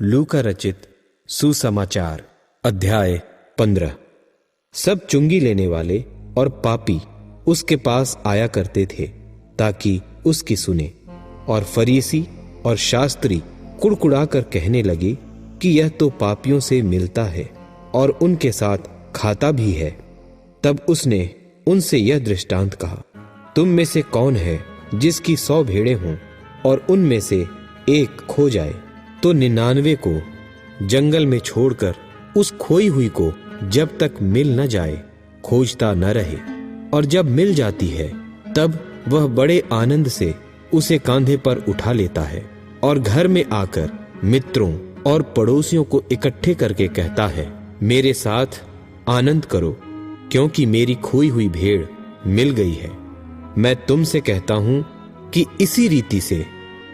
लूका रचित सुसमाचार अध्याय 15। सब चुंगी लेने वाले और पापी उसके पास आया करते थे ताकि उसकी सुने, और फरीसी और शास्त्री कुड़कुड़ाकर कहने लगे कि यह तो पापियों से मिलता है और उनके साथ खाता भी है। तब उसने उनसे यह दृष्टांत कहा, तुम में से कौन है जिसकी 100 भेड़ें हों और उनमें से एक खो जाए, तो 99 को जंगल में छोड़कर उस खोई हुई को जब तक मिल न जाए खोजता न रहे, और जब मिल जाती है तब वह बड़े आनंद से उसे कांधे पर उठा लेता है और घर में आकर मित्रों और पड़ोसियों को इकट्ठे करके कहता है, मेरे साथ आनंद करो, क्योंकि मेरी खोई हुई भेड़ मिल गई है। मैं तुमसे कहता हूं कि इसी रीति से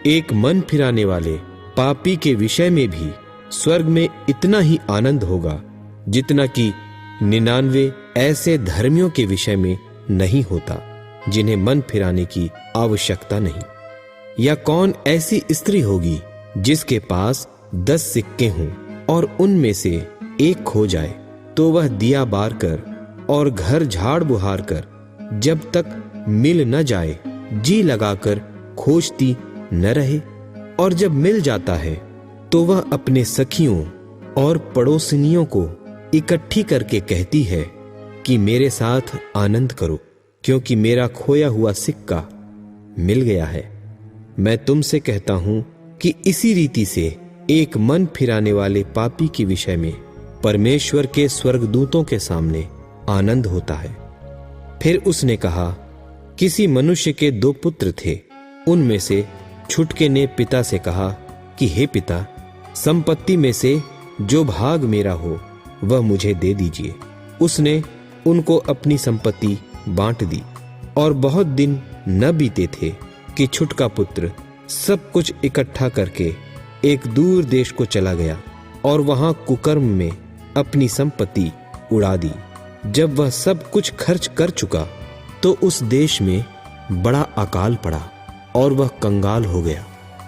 एक मन फिराने वाले पापी के विषय में भी स्वर्ग में इतना ही आनंद होगा जितना कि 99 ऐसे धर्मियों के विषय में नहीं होता जिन्हें मन फिराने की आवश्यकता नहीं। या कौन ऐसी स्त्री होगी जिसके पास 10 सिक्के हों और उनमें से एक खो जाए, तो वह दिया बार कर और घर झाड़ बुहार कर जब तक मिल न जाए जी लगाकर खोजती न रहे, और जब मिल जाता है तो वह अपने सखियों और पड़ोसिनियों को इकट्ठी करके कहती है कि मेरे साथ आनंद करो, क्योंकि मेरा खोया हुआ सिक्का मिल गया है। मैं तुमसे कहता हूं कि इसी रीति से एक मन फिराने वाले पापी के विषय में परमेश्वर के स्वर्गदूतों के सामने आनंद होता है। फिर उसने कहा, किसी मनुष्य के 2 पुत्र थे। उनमें से छुटके ने पिता से कहा कि हे पिता, संपत्ति में से जो भाग मेरा हो वह मुझे दे दीजिए। उसने उनको अपनी संपत्ति बांट दी। और बहुत दिन न बीते थे कि छुटका पुत्र सब कुछ इकट्ठा करके एक दूर देश को चला गया और वहां कुकर्म में अपनी संपत्ति उड़ा दी। जब वह सब कुछ खर्च कर चुका तो उस देश में बड़ा अकाल पड़ा और वह कंगाल हो गया,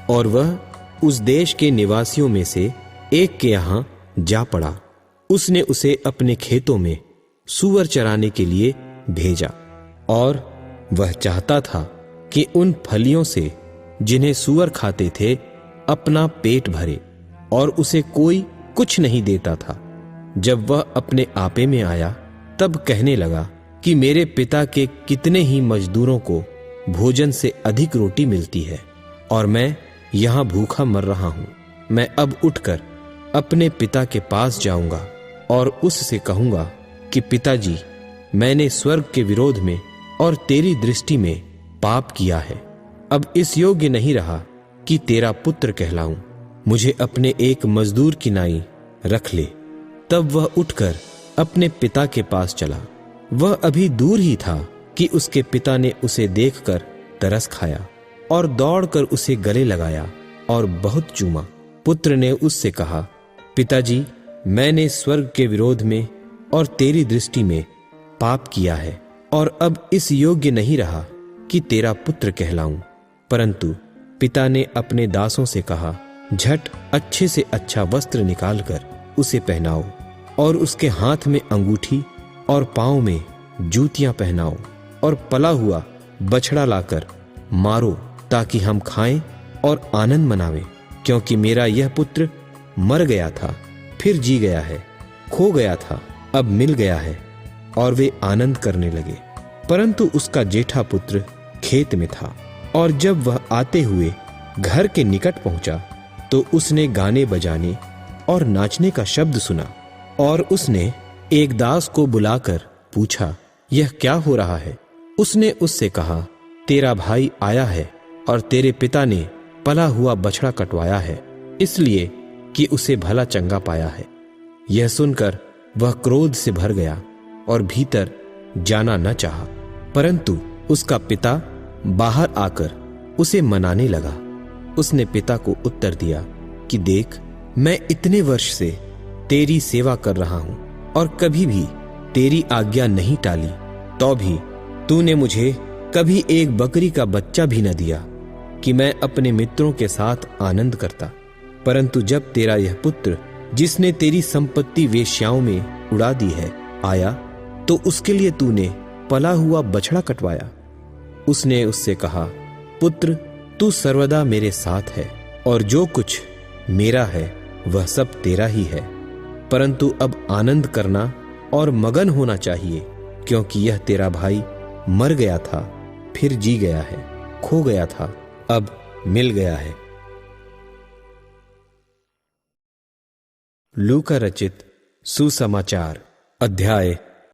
और वह उस देश के निवासियों में से एक के यहाँ जा पड़ा। उसने उसे अपने खेतों में सूअर चराने के लिए भेजा, और वह चाहता था कि उन फलियों से जिन्हें सूअर खाते थे अपना पेट भरे, और उसे कोई कुछ नहीं देता था। जब वह अपने आपे में आया तब कहने लगा कि मेरे पिता के कितने ही मजदूरों को भोजन से अधिक रोटी मिलती है, और मैं यहाँ भूखा मर रहा हूँ। मैं अब उठकर अपने पिता के पास जाऊंगा और उससे कहूंगा कि पिताजी, मैंने स्वर्ग के विरोध में और तेरी दृष्टि में पाप किया है। अब इस योग्य नहीं रहा कि तेरा पुत्र कहलाऊं। मुझे अपने एक मजदूर की नाई रख ले। तब वह उठकर अपने पिता के पास चला। वह अभी दूर ही था कि उसके पिता ने उसे देखकर तरस खाया और दौड़कर उसे गले लगाया और बहुत चूमा। पुत्र ने उससे कहा, पिताजी, मैंने स्वर्ग के विरोध में और तेरी दृष्टि में पाप किया है, और अब इस योग्य नहीं रहा कि तेरा पुत्र कहलाऊं। परंतु पिता ने अपने दासों से कहा, झट अच्छे से अच्छा वस्त्र निकालकर उसे पहनाओ, और उसके हाथ में अंगूठी और पांव में जूतियां पहनाओ, और पला हुआ बछड़ा लाकर मारो, ताकि हम खाएं और आनंद मनावें। क्योंकि मेरा यह पुत्र मर गया था, फिर जी गया है, खो गया था, अब मिल गया है। और वे आनंद करने लगे। परंतु उसका जेठा पुत्र खेत में था, और जब वह आते हुए घर के निकट पहुंचा तो उसने गाने बजाने और नाचने का शब्द सुना, और उसने एक दास को बुलाकर पूछा, यह क्या हो रहा है? उसने उससे कहा, तेरा भाई आया है और तेरे पिता ने पला हुआ बछड़ा कटवाया है, इसलिए कि उसे भला चंगा पाया है। यह सुनकर वह क्रोध से भर गया और भीतर जाना न चाहा। परंतु उसका पिता बाहर आकर उसे मनाने लगा। उसने पिता को उत्तर दिया कि देख, मैं इतने वर्ष से तेरी सेवा कर रहा हूं और कभी भी तेरी आज्ञा नहीं टाली, तो भी तूने मुझे कभी एक बकरी का बच्चा भी न दिया कि मैं अपने मित्रों के साथ आनंद करता। परंतु जब तेरा यह पुत्र, जिसने तेरी संपत्ति वेश्याओं में उड़ा दी है, आया तो उसके लिए तूने पला हुआ बछड़ा कटवाया। उसने उससे कहा, पुत्र, तू सर्वदा मेरे साथ है और जो कुछ मेरा है वह सब तेरा ही है, परंतु अब आनंद करना और मगन होना चाहिए, क्योंकि यह तेरा भाई मर गया था, फिर जी गया है, खो गया था, अब मिल गया है। लूका रचित सुसमाचार अध्याय